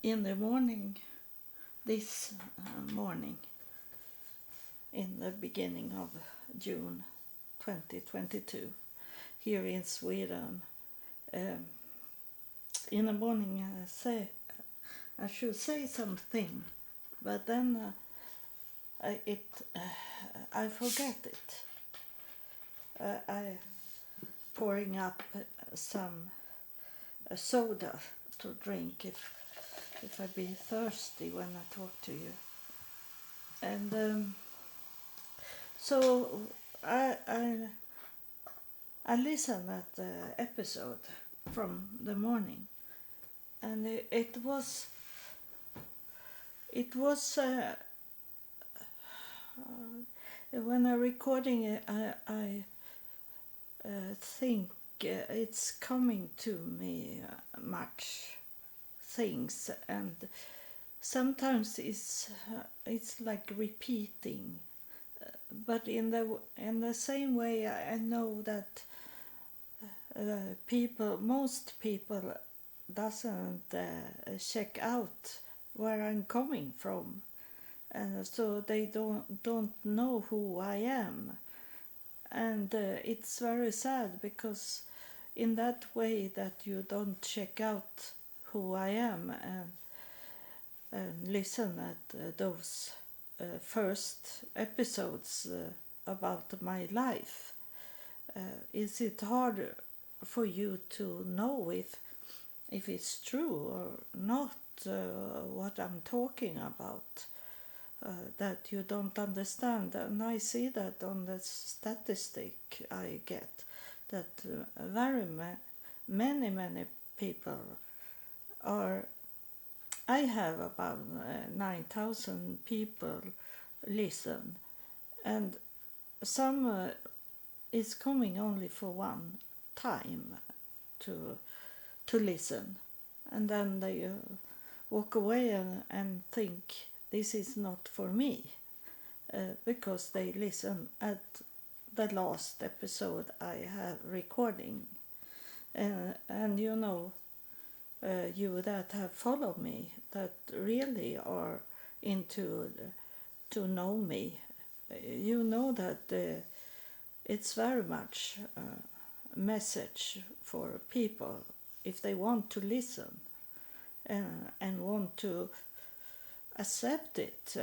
in the morning, this morning, in the beginning of June 2022, here in Sweden, in the morning I should say something, but then I forget it. I pouring up some soda to drink if I be thirsty when I talk to you. And so I listened at the episode from the morning, and it was when I'm recording it, I think it's coming to me much things, and sometimes it's like repeating, but in the same way I know that most people doesn't check out where I'm coming from, so they don't know who I am, and it's very sad because in that way that you don't check out who I am and listen at those first episodes about my life, is it hard for you to know if it's true or not, what I'm talking about, that you don't understand. And I see that on the statistic I get, that very many people are. I have about 9,000 people listen, and some is coming only for one time to listen, and then they walk away and think this is not for me, because they listen at the last episode I have recording, and you know, you that have followed me, that really are into to know me, you know that it's very much a message for people if they want to listen and want to accept it,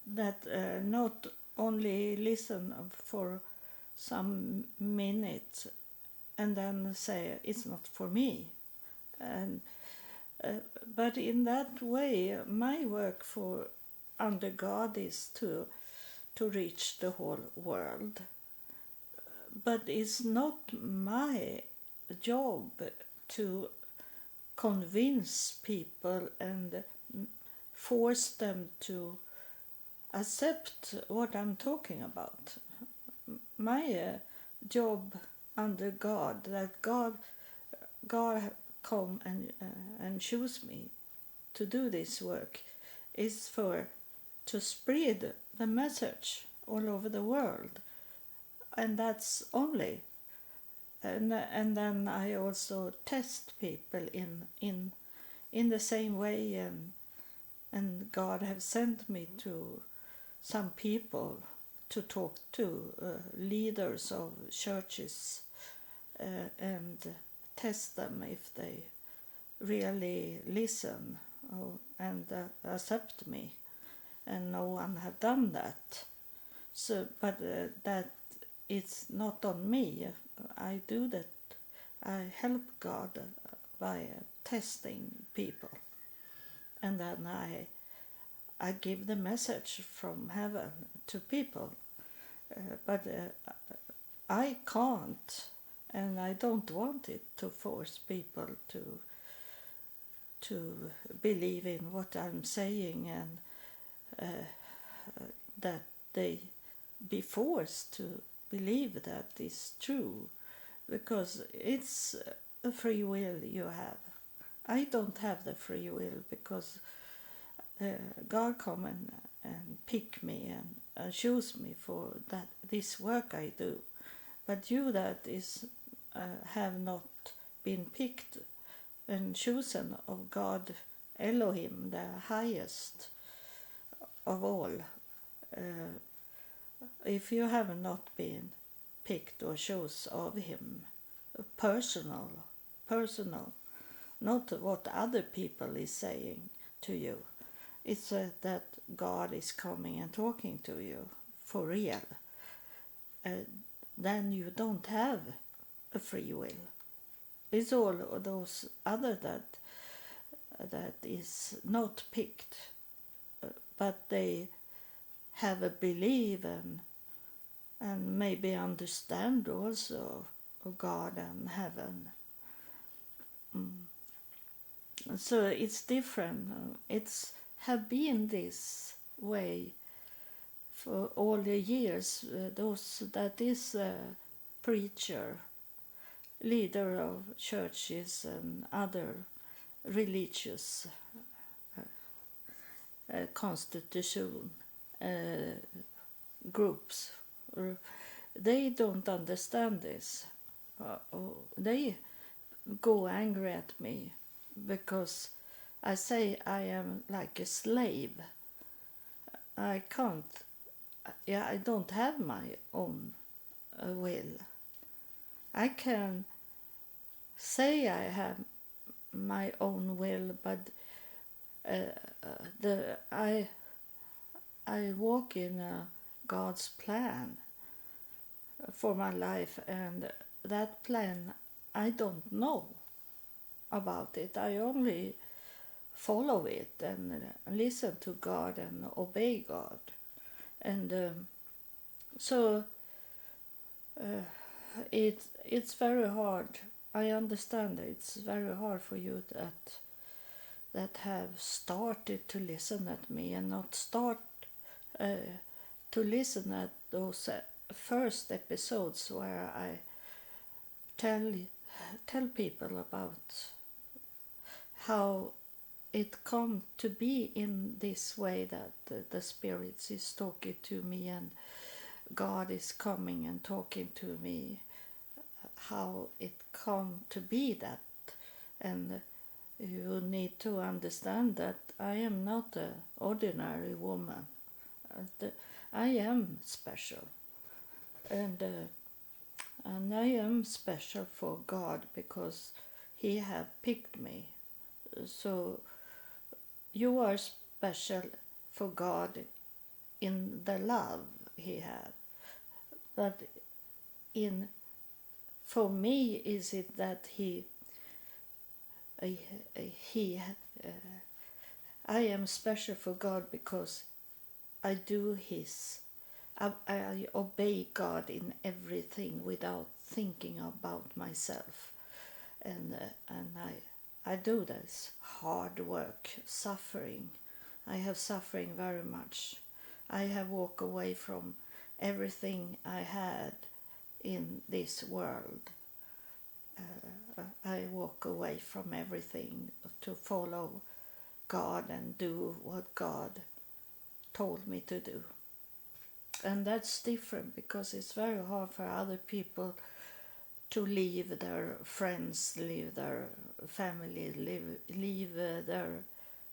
that not only listen for some minutes and then say it's not for me. And but in that way my work for under God is to reach the whole world, but it's not my job to convince people and force them to accept what I'm talking about. My job under God, that God come and choose me to do this work, is to spread the message all over the world, and that's only. And then I also test people in the same way, and God have sent me to some people to talk to leaders of churches, and test them if they really listen and accept me, and no one have done that. So, but that it's not on me. I do that. I help God by testing people, and then I give the message from heaven to people, but I can't, and I don't want it to force people to believe in what I'm saying, and that they be forced to believe that is true, because it's a free will you have. I don't have the free will because God come and pick me and choose me for this work I do. But you that is have not been picked and chosen of God Elohim, the highest of all. Uh, if you have not been picked or chose of him, personal, not what other people is saying to you. It's that God is coming and talking to you for real. Then you don't have a free will. It's all those other that is not picked, but they have a belief and maybe understand also God and heaven. So it's different. It's have been this way for all the years. Those that is a preacher, leader of churches and other religious constitution groups, they don't understand this. They go angry at me because I say I am like a slave. I can't, I don't have my own will. I can say I have my own will, but I walk in God's plan for my life, and that plan I don't know about it. I only follow it and listen to God and obey God. And so it's very hard. I understand it's very hard for you that have started to listen at me and not start to listen at those first episodes where I tell people about how it come to be in this way, that the spirits is talking to me and God is coming and talking to me, how it come to be that. And you need to understand that I am not an ordinary woman. I am special, and I am special for God because He have picked me. So you are special for God in the love He have, but for me is it that I am special for God because I do I obey God in everything without thinking about myself, and I do this hard work, suffering. I have suffering very much. I have walked away from everything I had in this world. I walk away from everything to follow God and do what God told me to do. And that's different because it's very hard for other people to leave their friends, leave their family, leave their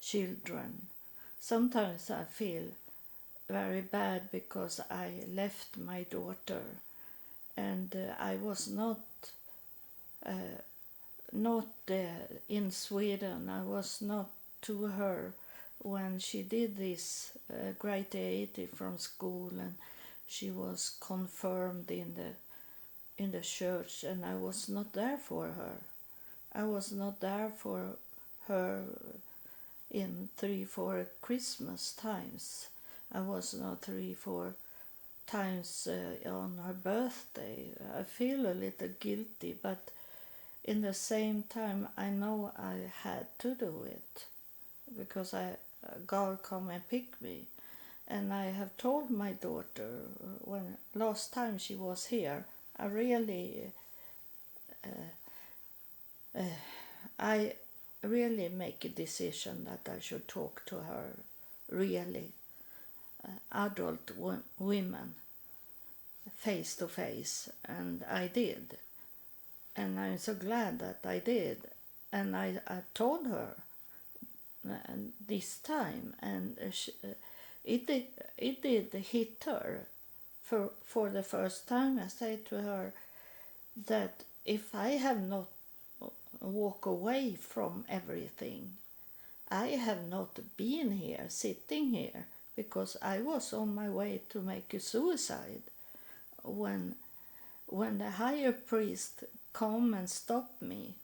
children. Sometimes I feel very bad because I left my daughter, and I was not in Sweden. I was not to her when she did this grade 80 from school, and she was confirmed in the church, and I was not there for her. I was not there for her in 3-4 Christmas times. I was not 3-4 times on her birthday. I feel a little guilty, but in the same time I know I had to do it because God come and pick me. And I have told my daughter when last time she was here, I really make a decision that I should talk to her, really adult women, face to face, and I did. And I'm so glad that I did. And I told her this time, and it did hit her for the first time. I said to her that if I have not walk away from everything, I have not been here, sitting here, because I was on my way to make a suicide when the higher priest come and stopped me,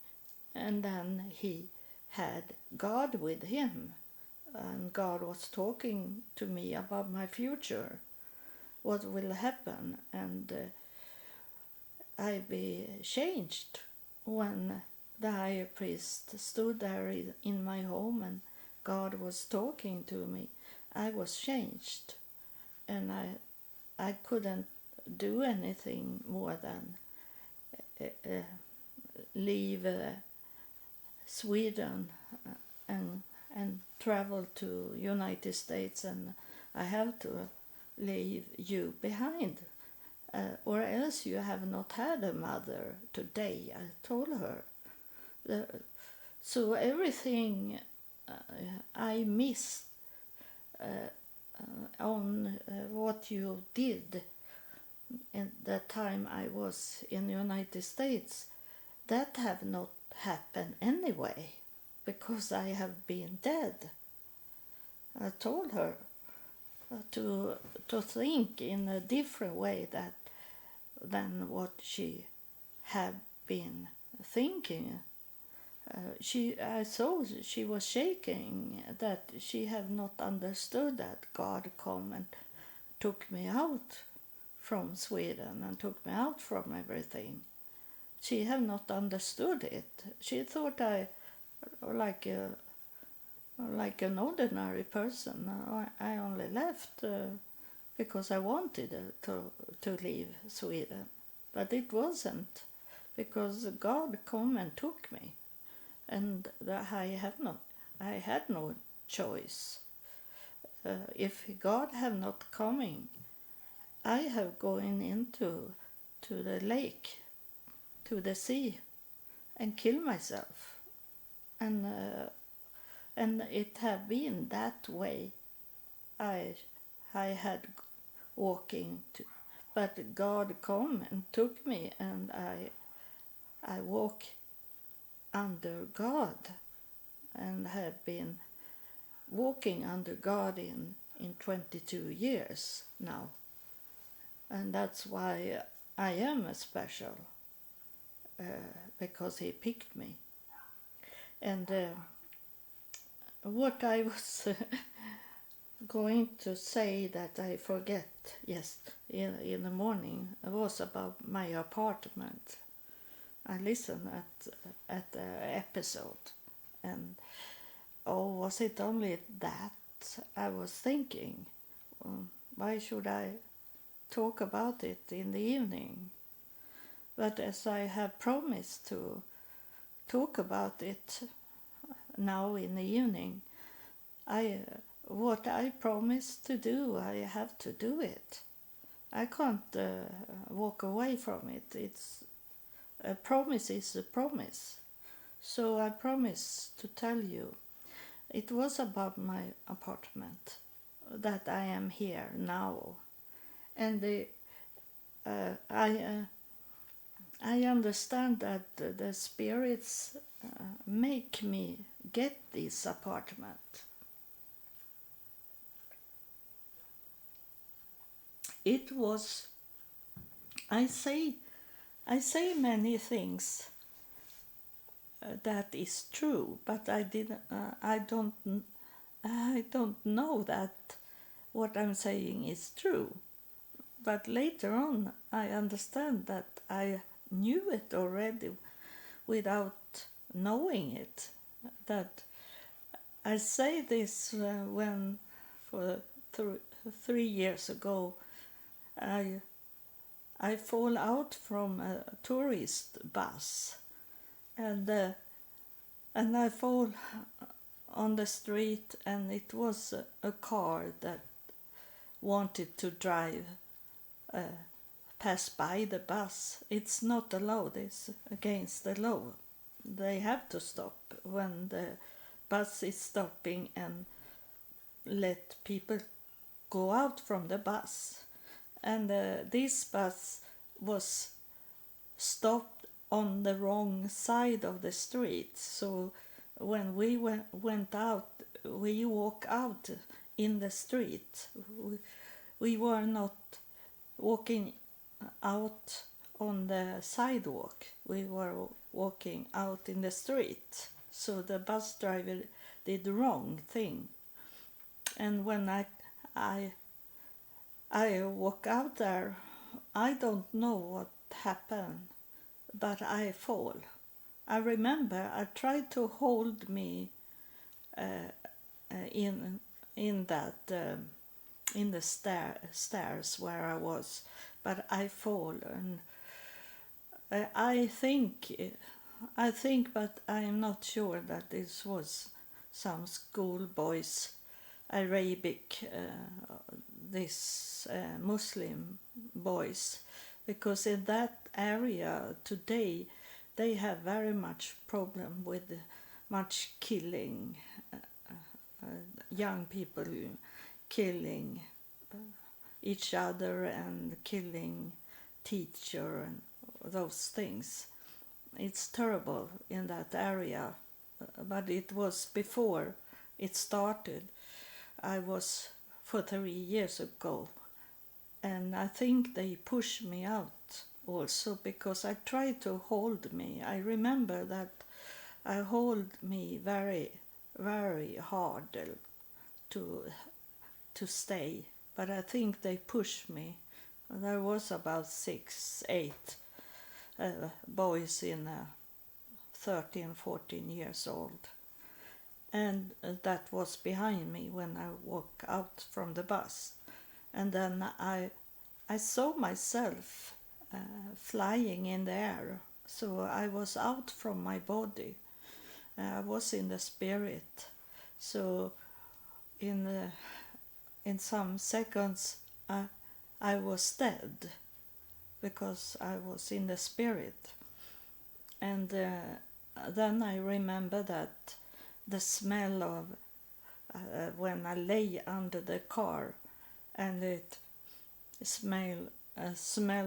and then he had God with him, and God was talking to me about my future, what will happen, and I be changed when the higher priest stood there in my home and God was talking to me. I was changed, and I couldn't do anything more than leave Sweden and travel to United States, and I have to leave you behind, or else you have not had a mother today, I told her. So everything I missed on what you did in the time I was in the United States, that have not happened anyway, because I have been dead. I told her to think in a different way than what she had been thinking. I saw she was shaking, that she had not understood that God come and took me out from Sweden and took me out from everything. She had not understood it. She thought I like an ordinary person. I only left because I wanted to leave Sweden, but it wasn't, because God come and took me, and I had no choice. If God had not coming, I have going into the lake, to the sea, and kill myself, and it have been that way. I had walking to, but God come and took me, and I walk under God, and have been walking under God in 22 years now, and that's why I am a special, because he picked me. And what I was going to say that I forget in the morning was about my apartment. I listened at the episode, and was it only that I was thinking, why should I talk about it in the evening? But as I have promised to talk about it now in the evening, what I promised to do, I have to do it. I can't walk away from it. A promise is a promise. So I promise to tell you. It was about my apartment, that I am here now, and I understand that the spirits make me get this apartment. It was, I say many things that is true, but I don't know that what I'm saying is true. But later on, I understand that I knew it already without knowing it. That I say this when, for 3 years ago, I fall out from a tourist bus, and I fall on the street, and it was a car that wanted to drive pass by the bus. It's not allowed, it's against the law. They have to stop when bus is stopping and let people go out from the bus. And this bus was stopped on the wrong side of the street. So when we went out, we walk out in the street. We were not walking out on the sidewalk. We were walking out in the street. So the bus driver did the wrong thing. And when I walk out there, I don't know what happened, but I fall. I remember I tried to hold me in that in the stairs where I was, but I fall, and I think, but I'm not sure that this was some schoolboys Arabic, Muslim boys, because in that area today they have very much problem with much killing, young people killing each other and killing teacher and those things. It's terrible in that area, but it was before it started. I was 43 years ago, and I think they pushed me out also because I tried to hold me. I remember that I hold me very, very hard to stay, but I think they pushed me. There was about 6, 8 boys in 13, 14 years old. And that was behind me when I walked out from the bus. And then I saw myself flying in the air. So I was out from my body. I was in the spirit. So in some seconds I was dead because I was in the spirit. And then I remember that the smell of when I lay under the car, and it smell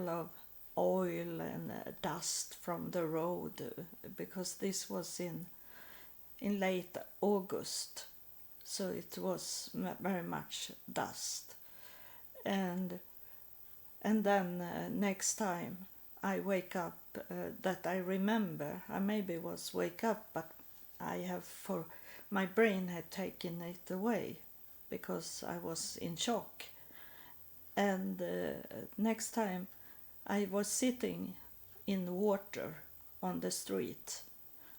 of oil and dust from the road, because this was in late August, so it was very much dust. And then next time I wake up, that I remember, I maybe was wake up, but my brain had taken it away because I was in shock. And next time I was sitting in water on the street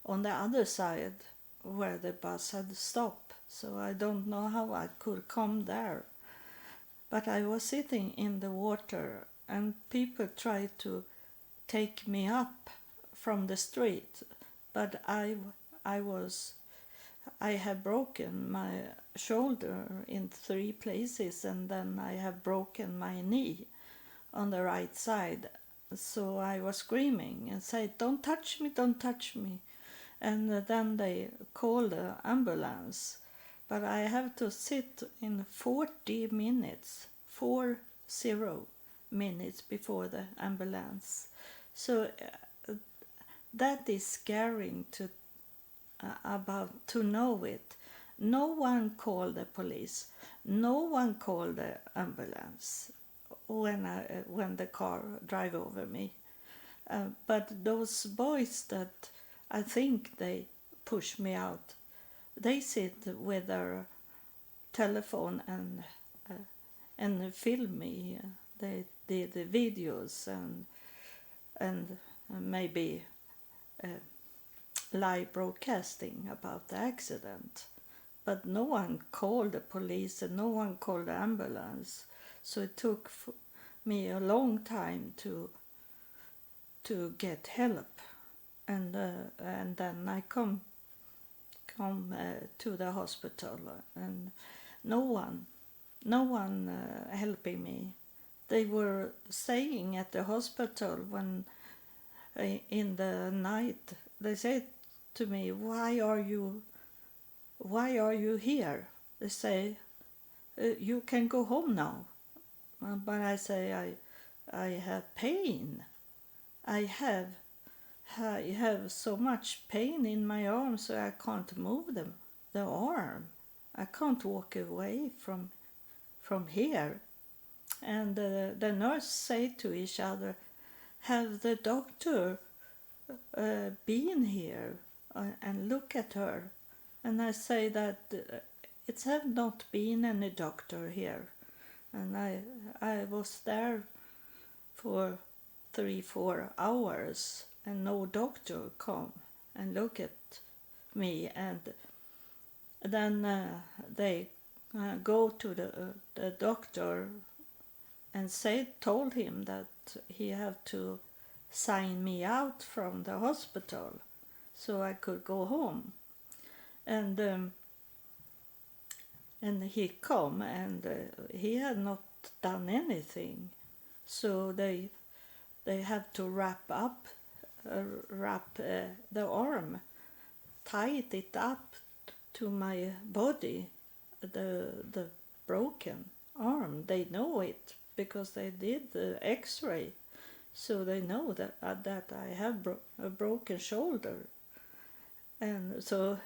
on the other side where the bus had stopped. So I don't know how I could come there. But I was sitting in the water and people tried to take me up from the street, but I have broken my shoulder in 3 places, and then I have broken my knee on the right side. So I was screaming and said, "Don't touch me, don't touch me." And then they called the ambulance. But I have to sit in 40 minutes, 40 minutes before the ambulance. So that is scaring to know it. No one called the police. No one called the ambulance when the car drive over me. But those boys that I think they push me out, they sit with their telephone and film me. They did the videos and maybe live broadcasting about the accident. But no one called the police and no one called the ambulance. So it took me a long time to get help. And then I come to the hospital, and no one helping me. They were saying at the hospital when in the night, they said to me, why are you why are you here? They say, you can go home now. But I say, I have pain. I have so much pain in my arm, so I can't move the arm. I can't walk away from here. And the nurse say to each other, have the doctor been here and look at her? And I say that it have not been any doctor here. And I was there for 3-4 hours and no doctor come and look at me. And then they go to the doctor and told him that he have to sign me out from the hospital so I could go home. And he come and he had not done anything, so they have to wrap the arm, tie it up to my body, the broken arm. They know it because they did the X-ray, so they know that I have a broken shoulder. And so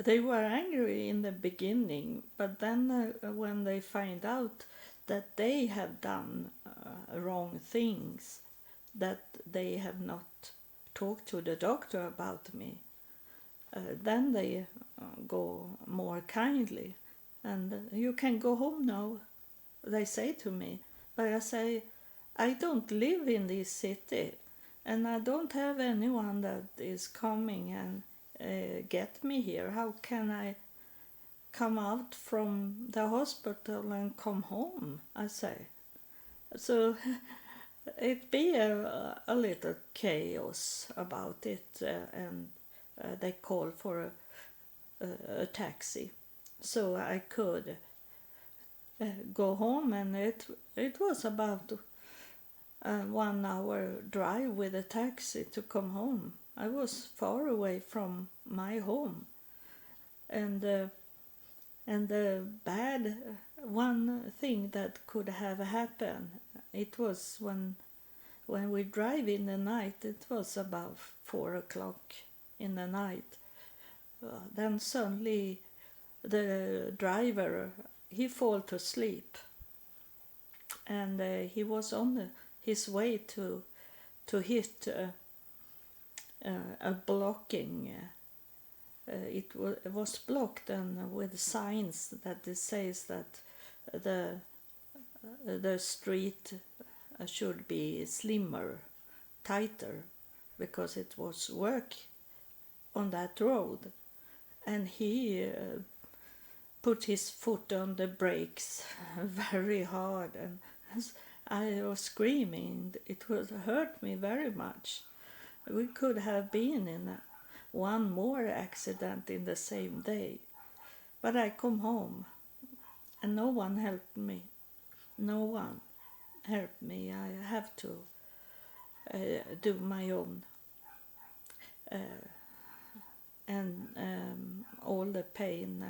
they were angry in the beginning, but then when they find out that they have done wrong things, that they have not talked to the doctor about me, then they go more kindly. And you can go home now, they say to me. But I say, I don't live in this city, and I don't have anyone that is coming and get me here. How can I come out from the hospital and come home? I say. So it be a little chaos about it, and they call for a taxi, so I could go home. And it was about 1 hour drive with a taxi to come home. I was far away from my home, and the bad one thing that could have happened, it was when we drive in the night. It was about 4 o'clock in the night. Then suddenly the driver, he fall to sleep, and he was on his way to hit a blocking. It was blocked, and with signs that it says that the street should be slimmer, tighter, because it was work on that road. And he put his foot on the brakes very hard, and I was screaming. It would hurt me very much. We could have been in one more accident in the same day. But I come home, and no one helped me. No one helped me. I have to do my own. And all the pain,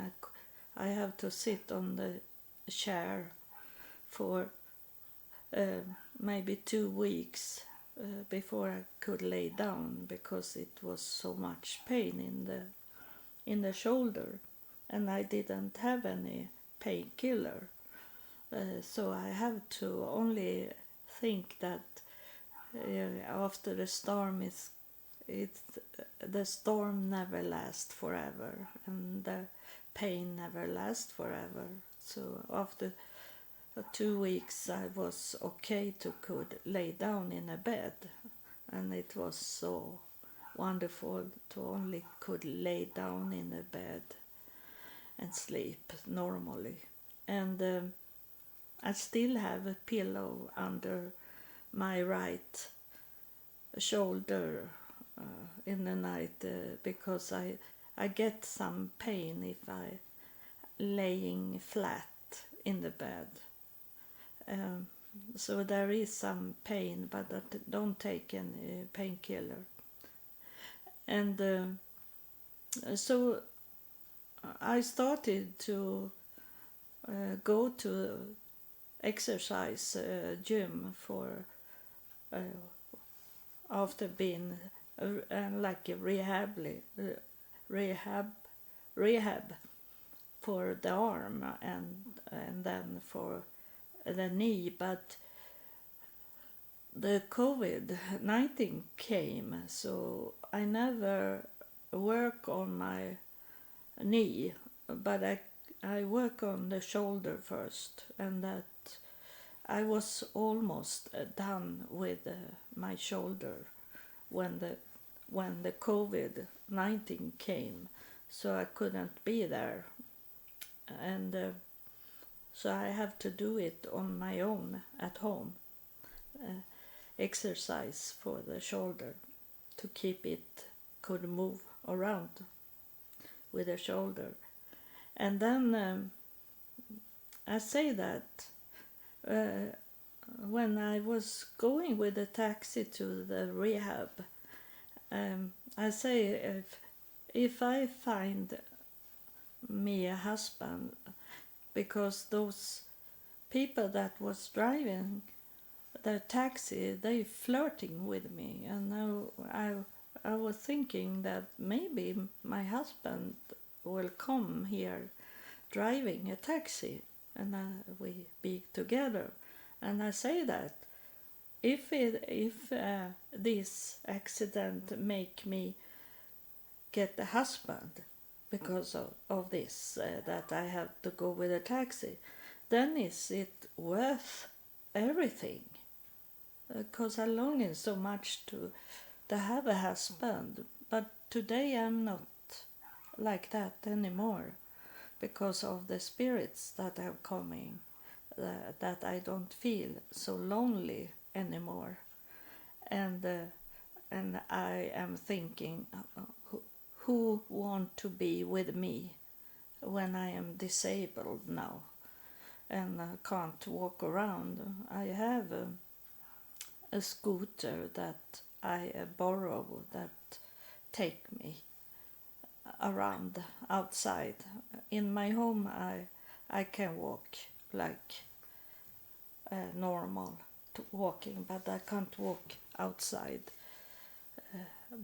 I have to sit on the chair for maybe 2 weeks before I could lay down, because it was so much pain in the shoulder, and I didn't have any painkiller, so I have to only think that after the storm the storm never lasts forever, and the pain never lasts forever. So after 2 weeks I was okay to could lay down in a bed, and it was so wonderful to only could lay down in a bed and sleep normally. And I still have a pillow under my right shoulder in the night, because I get some pain if I laying flat in the bed. So there is some pain, but I don't take any painkiller. And so I started to go to exercise gym for uh, after being like a rehab rehab for the arm and then for the knee, but the COVID-19 came, so I never work on my knee, but I work on the shoulder first, and that I was almost done with my shoulder when the COVID-19 came, so I couldn't be there, and so I have to do it on my own at home. Uh, Exercise for the shoulder to keep it could move around with the shoulder. And then I say that uh, when I was going with the taxi to the rehab, I say if I find me a husband, because those people that was driving the taxi, they flirting with me, and now I was thinking that maybe my husband will come here driving a taxi, and we be together. And I say that if this accident make me get a husband because of this that I have to go with a taxi, then is it worth everything? Because I longing so much to have a husband, but today I'm not like that anymore because of the spirits that are coming, that I don't feel so lonely anymore, and I am thinking who want to be with me when I am disabled now and can't walk around. I have a scooter that I borrow that take me around outside. In my home I can walk like normal walking, but I can't walk outside.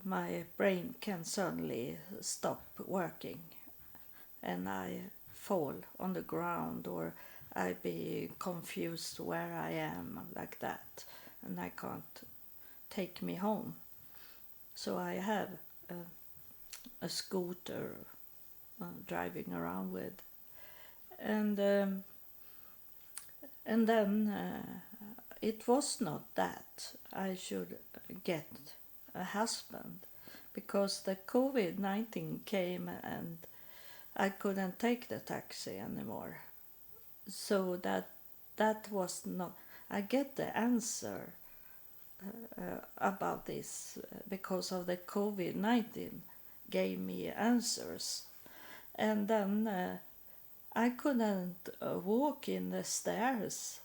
My brain can suddenly stop working and I fall on the ground, or I be confused where I am like that, and I can't take me home. So I have a scooter driving around with, and then it was not that I should get a husband, because the COVID-19 came and I couldn't take the taxi anymore. So that was not. I get the answer about this because of the COVID-19 gave me answers, and then I couldn't walk in the stairs.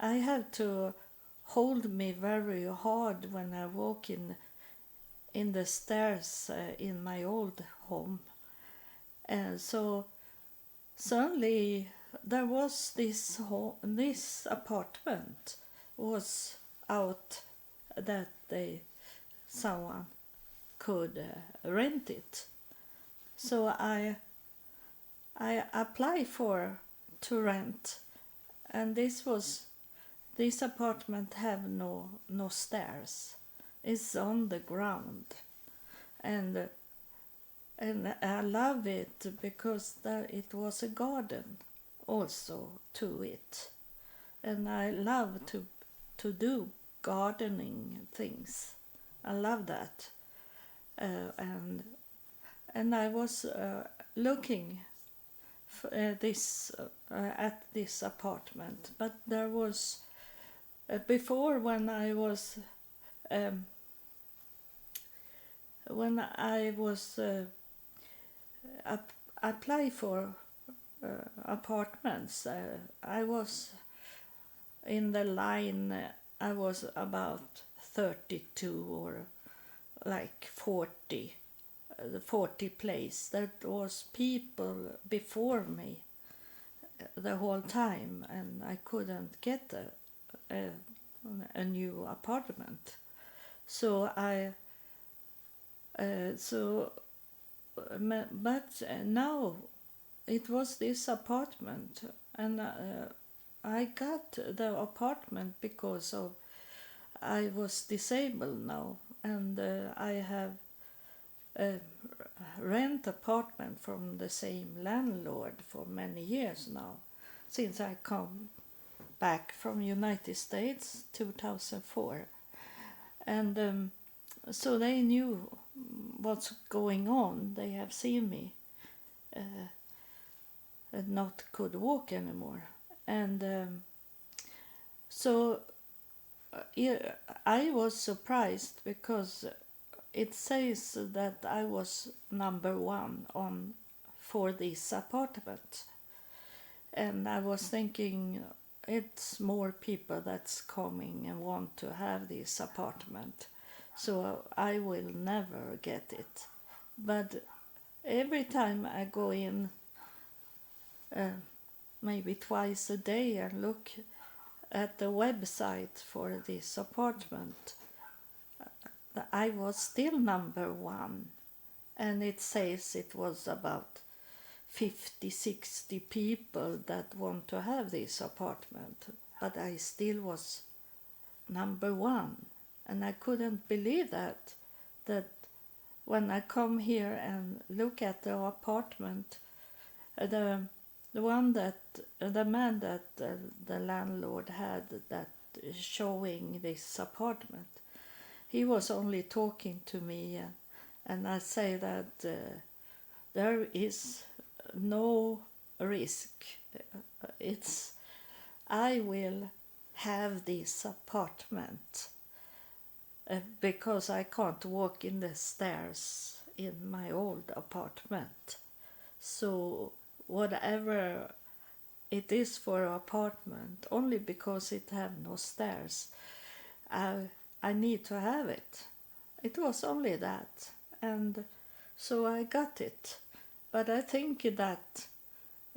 I have to hold me very hard when I walk in the stairs in my old home, and so suddenly there was this apartment was out that someone could rent it. So I applied for to rent, and this apartment have no stairs. It's on the ground, and I love it because it was a garden also to it, and I love to do gardening things. I love that, and I was looking this at this apartment, but there was before when I was apply for apartments. I was in the line. I was about 32 or like 40 the 40 place. There was people before me the whole time, and I couldn't get a new apartment. So but now it was this apartment, and I got the apartment because of I was disabled now, and I have a rent apartment from the same landlord for many years now, since I come back from United States 2004, and so they knew what's going on. They have seen me not could walk anymore, and so I was surprised because it says that I was number one on for this apartment, and I was thinking it's more people that's coming and want to have this apartment, so I will never get it. But every time I go in, maybe twice a day, and look at the website for this apartment, I was still number one, and it says it was about 50-60 people that want to have this apartment, but I still was number one, and I couldn't believe that when I come here and look at the apartment, the one that the man that the landlord had that showing this apartment, he was only talking to me, and I say that there is no risk. I will have this apartment because I can't walk in the stairs in my old apartment. So whatever it is for an apartment, only because it have no stairs, I need to have it. It was only that, and so I got it. But I think that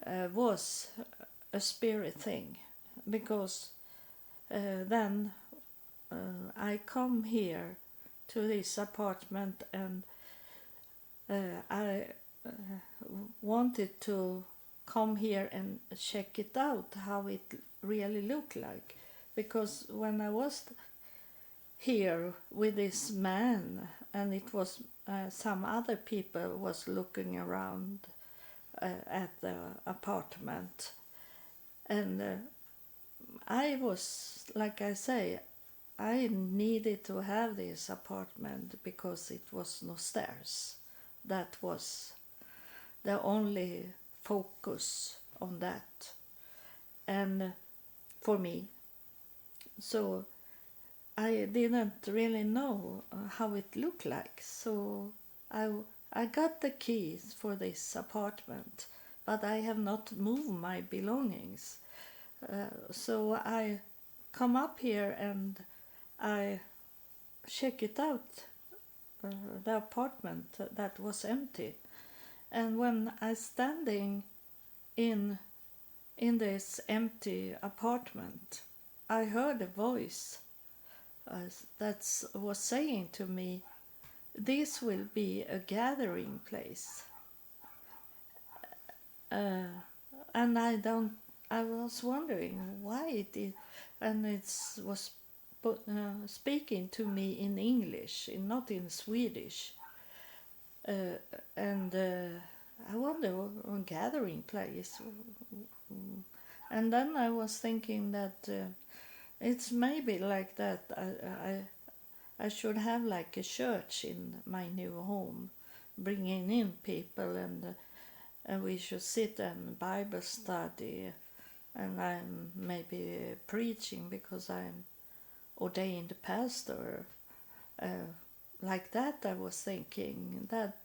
was a spirit thing, because then I come here to this apartment, and I wanted to come here and check it out, how it really looked like, because when I was here with this man, and it was some other people was looking around at the apartment, and I was, like I say, I needed to have this apartment because it was no stairs. That was the only focus on that, and for me, so I didn't really know how it looked like. So I got the keys for this apartment, but I have not moved my belongings. So I come up here and I check it out, the apartment that was empty. And when I standing in this empty apartment, I heard a voice that was saying to me, this will be a gathering place. And I was wondering why it did, and it was speaking to me in English, not in Swedish. And I wonder, a gathering place. And then I was thinking that it's maybe like that. I should have like a church in my new home, bringing in people, and we should sit and Bible study, and I'm maybe preaching because I'm ordained pastor. Like that, I was thinking. That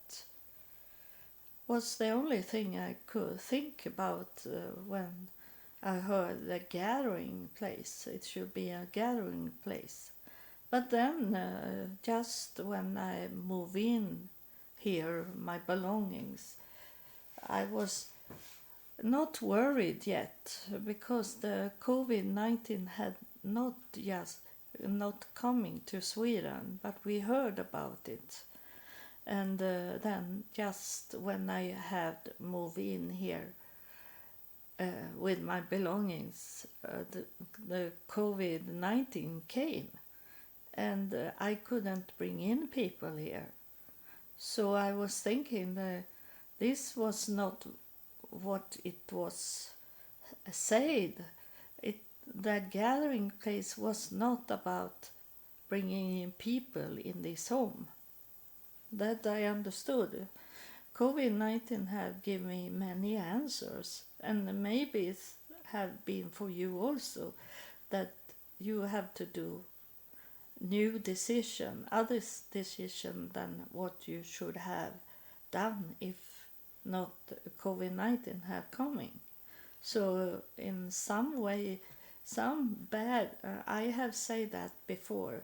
was the only thing I could think about when I heard the gathering place. It should be a gathering place. But then, just when I move in here, my belongings. I was not worried yet because the COVID-19 had not coming to Sweden, but we heard about it. And then just when I had moved in here with my belongings, the COVID-19 came, and I couldn't bring in people here. So I was thinking that this was not what it was said. That gathering place was not about bringing in people in this home. That I understood. COVID-19 have given me many answers, and maybe it have been for you also, that you have to do new decision, other decision than what you should have done if not COVID-19 had coming. So in some way, some bad, I have said that before,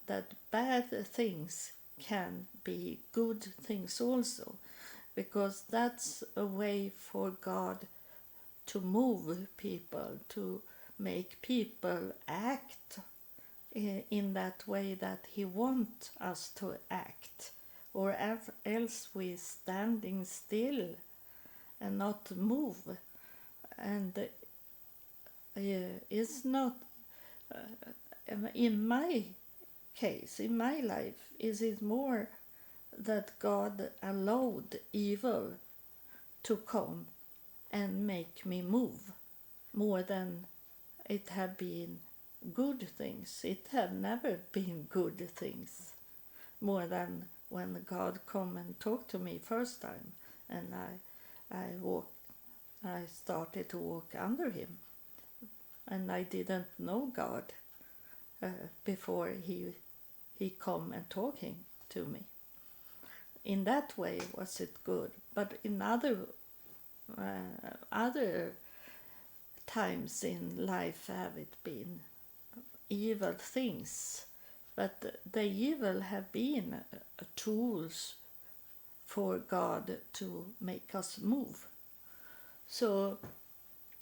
that bad things can be good things also, because that's a way for God to move people, to make people act in that way that He wants us to act, or else we standing still and not move. And it's not, in my case, in my life, is it more that God allowed evil to come and make me move more than it had been good things. It had never been good things more than when God come and talked to me first time, and I started to walk under Him, and I didn't know God before He come and talking to me. In that way was it good, but in other times in life have it been evil things, but the evil have been tools for God to make us move. So,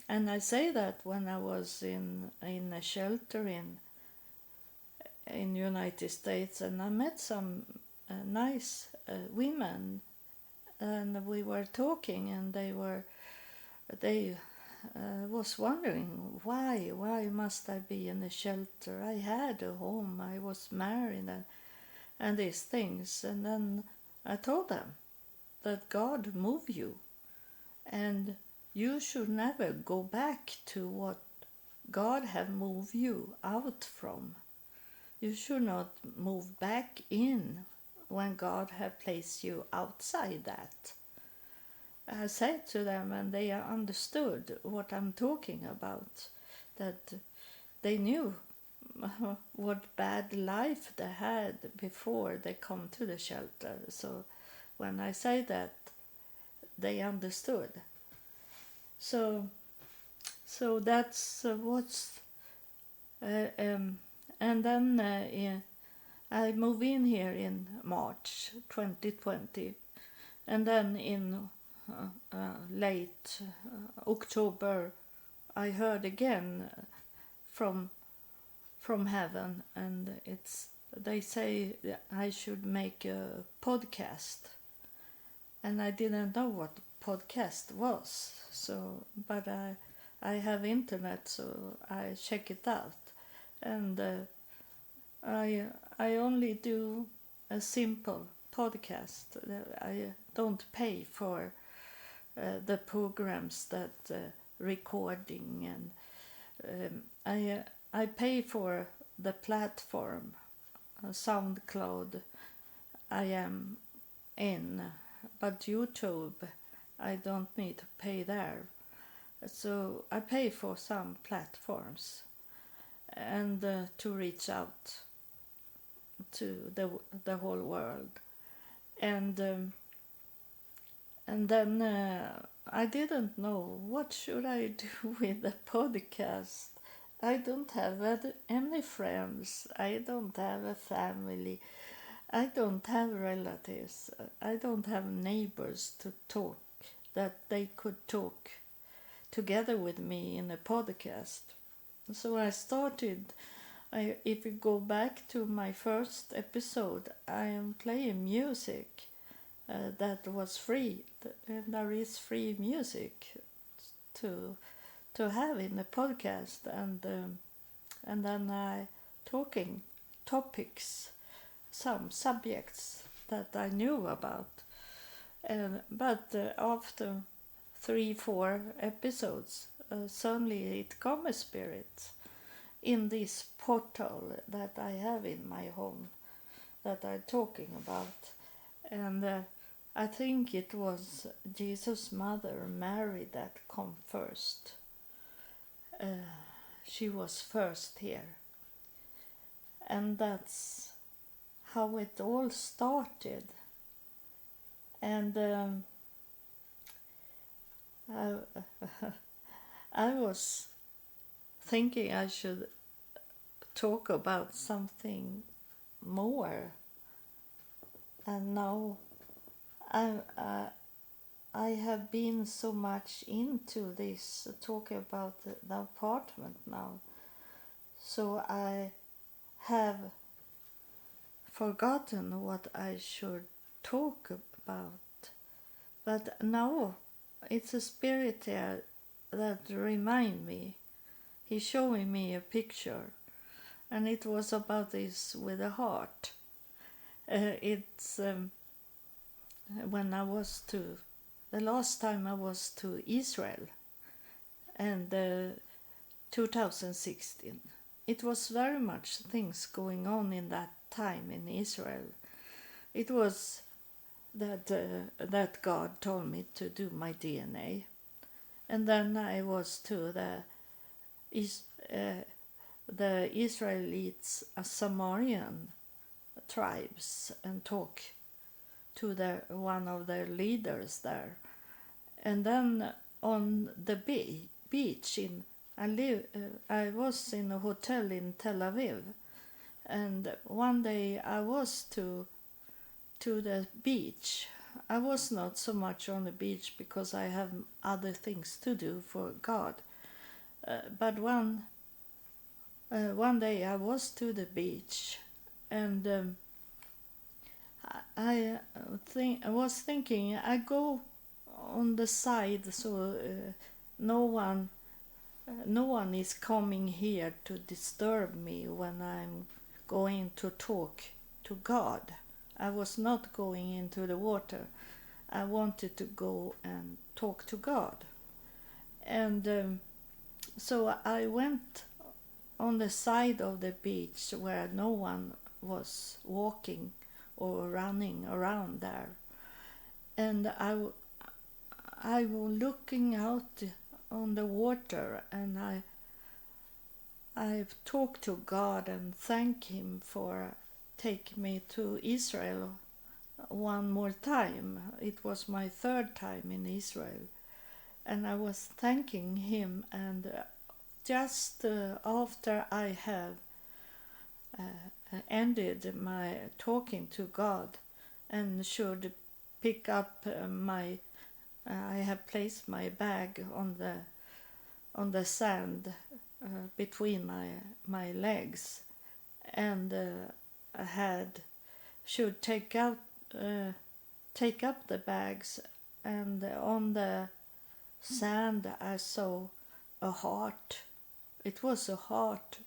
and I say that when I was in a shelter in United States, and I met some nice women, and we were talking, and they was wondering why must I be in a shelter? I had a home, I was married, and these things. And then I told them that God moved you, and you should never go back to what God have moved you out from. You should not move back in when God have placed you outside that. I said to them, and they understood what I'm talking about, that they knew what bad life they had before they come to the shelter. So when I say that, they understood. So that's what's and then I moved in here in March 2020, and then in late October I heard again from heaven, and they say I should make a podcast, and I didn't know what podcast was. So, but I have internet, so I check it out, and I only do a simple podcast. I don't pay for the programs that recording, and I pay for the platform SoundCloud I am in, but YouTube I don't need to pay there. So I pay for some platforms, and to reach out to the whole world, and then I didn't know what should I do with the podcast. I don't have any friends. I don't have a family. I don't have relatives. I don't have neighbors to talk that they could talk together with me in a podcast. So I started. If you go back to my first episode, I am playing music that was free, and there is free music to have in the podcast, and then I talking topics, some subjects that I knew about, but after 3-4 episodes, suddenly it come a spirit in this portal that I have in my home that I'm talking about, and I think it was Jesus' mother Mary that come first. She was first here, and that's how it all started. And I, I was thinking I should talk about something more, and now I have been so much into this talking about the apartment now, so I have forgotten what I should talk about. But now it's a spirit there that remind me. He's showing me a picture, and it was about this with a heart. It's when I was the last time I was to Israel, and 2016. It was very much things going on in that time in Israel. It was that God told me to do my DNA, and then I was to the Israelites, Samarian tribes, and talk to one of their leaders there, and then on the beach in I was in a hotel in Tel Aviv, and one day I was to the beach. I was not so much on the beach because I have other things to do for God. But one day I was to the beach, and I was thinking I go on the side so no one is coming here to disturb me when I'm going to talk to God. I was not going into the water. I wanted to go and talk to God. And so I went on the side of the beach where no one was walking or running around there. And I was looking out on the water, and I talked to God and thank Him for taking me to Israel one more time. It was my third time in Israel, and I was thanking Him. And just after I have ended my talking to God and should pick up I have placed my bag on the sand between my legs, and I should take up the bags, and on the sand I saw a heart. It was a heart,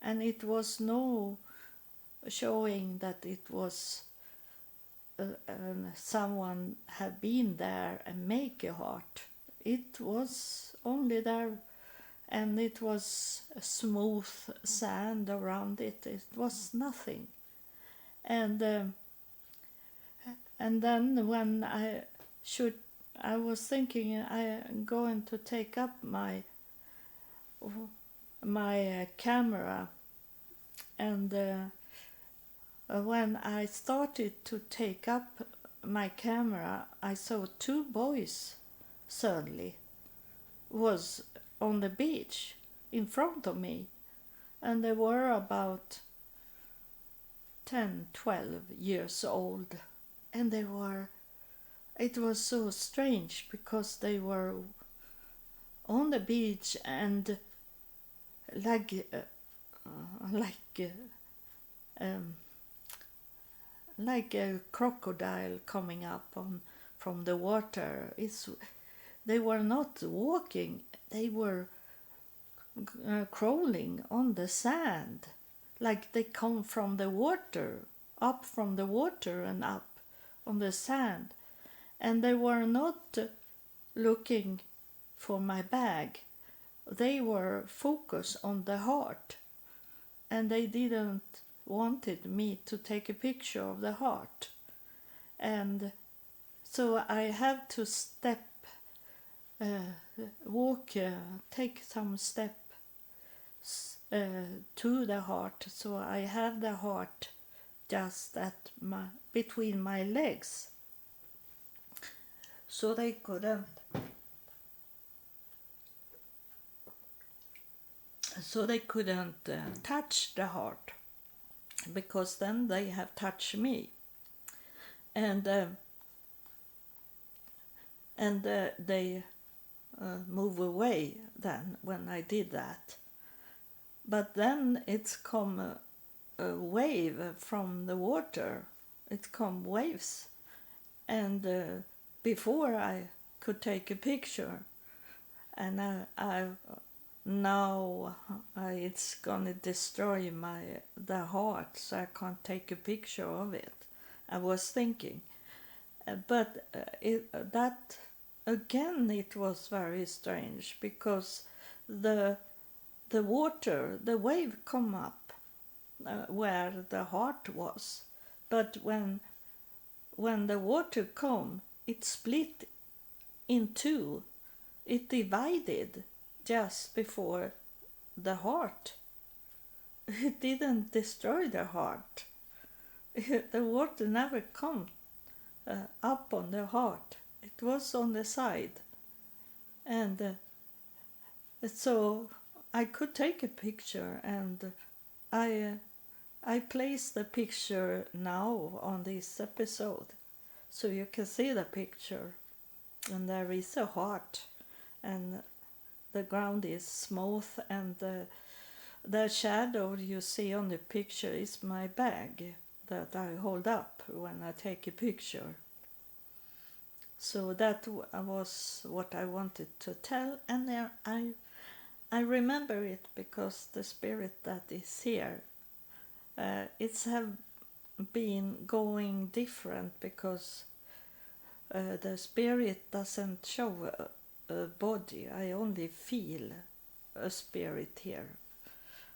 and it was no showing that it was someone had been there and make a heart. It was only there, and it was smooth sand around it. It was nothing. And then when I was thinking I'm going to take up my camera, and when I started to take up my camera, I saw two boys suddenly was on the beach in front of me, and they were about 10, 12 years old, and it was so strange because they were on the beach and like um, like a crocodile coming up from the water. They were not walking, they were crawling on the sand, like they come from the water, up from the water and up on the sand. And they were not looking for my bag. They were focused on the heart, and they didn't wanted me to take a picture of the heart. And so I have to take some steps to the heart. So I have the heart just between my legs. So they couldn't touch the heart, because then they have touched me, and they move away then when I did that. But then it's come a wave from the water. It come waves, and before I could take a picture, and now it's gonna destroy the heart, so I can't take a picture of it. I was thinking, but that again, it was very strange, because the wave come up where the heart was, but when the water come, it split in two. It divided just before the heart. It didn't destroy the heart. The water never come up on the heart. It was on the side, and so I could take a picture, and I place the picture now on this episode, so you can see the picture. And there is a heart, and the ground is smooth, and the shadow you see on the picture is my bag that I hold up when I take a picture. So that was what I wanted to tell, and there I remember it because the spirit that is here, it's have been going different, because the spirit doesn't show a body. I only feel a spirit here.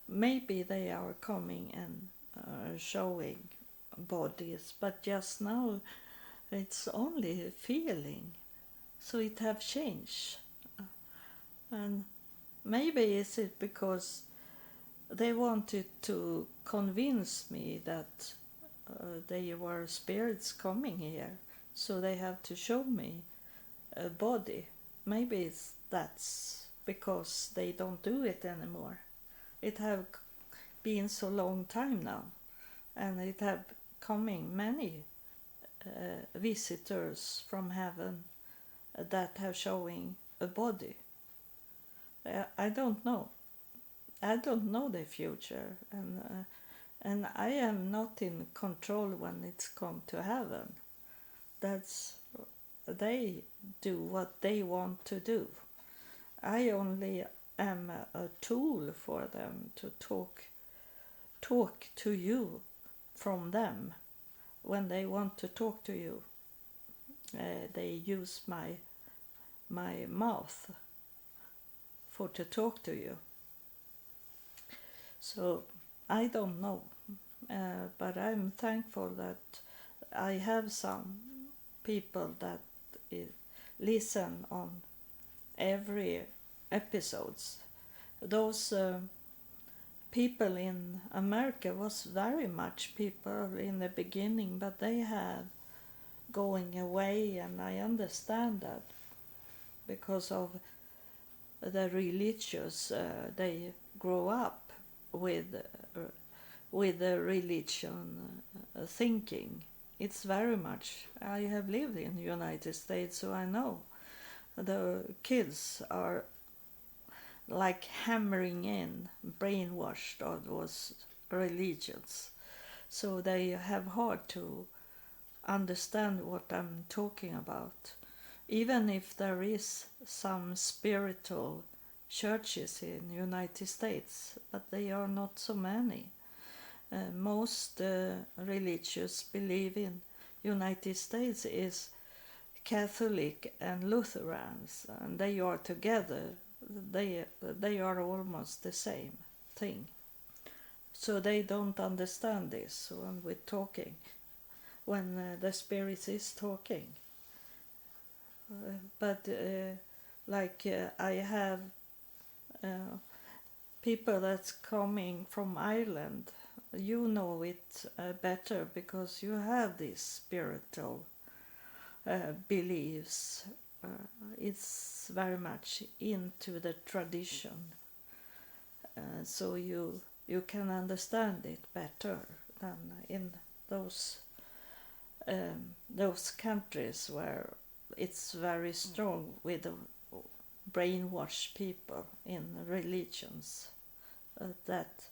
Maybe they are coming and showing bodies, but just now it's only a feeling. So it have changed, and maybe is it because they wanted to convince me that they were spirits coming here, so they have to show me a body. Maybe that's because they don't do it anymore. It have been so long time now, and it have coming many visitors from heaven that have showing a body. I don't know. I don't know the future, and I am not in control when it's come to heaven. They do what they want to do. I only am a tool for them to talk to you from them. When they want to talk to you, they use my mouth to talk to you. So I don't know, but I'm thankful that I have some people that listen on every episodes. Those people in America was very much people in the beginning, but they have going away, and I understand that because of the religious they grow up with with the religion thinking. It's very much. I have lived in the United States, so I know the kids are like hammering in, brainwashed of those religions. So they have hard to understand what I'm talking about. Even if there is some spiritual churches in the United States, but they are not so many. Most religious believe in United States is Catholic and Lutherans, and they are together. They are almost the same thing. So they don't understand this when we're talking, when the spirit is talking. But I have uh, people that's coming from Ireland. You know it better because you have these spiritual beliefs. It's very much into the tradition, so you can understand it better than in those countries where it's very strong with the brainwash people in religions, that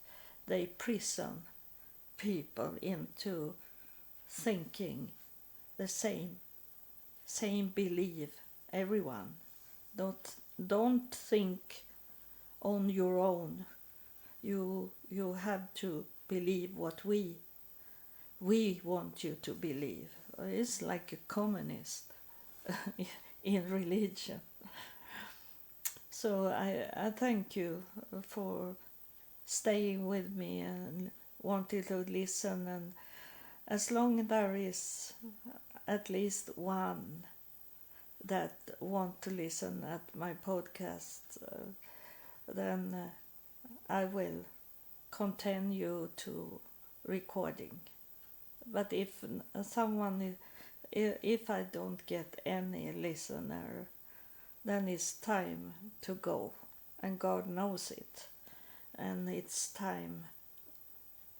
they prison people into thinking the same belief. Everyone don't think on your own. You have to believe what we want you to believe. It's like a communist in religion. So I thank you for staying with me and wanting to listen, and as long as there is at least one that want to listen at my podcast, then I will continue to recording. But if I don't get any listener, then it's time to go, and God knows it. And it's time,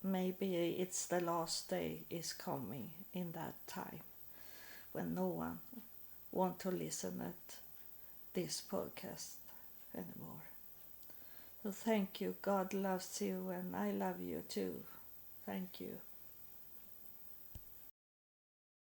maybe it's the last day is coming in that time when no one want to listen at this podcast anymore. So thank you. God loves you and I love you too. Thank you.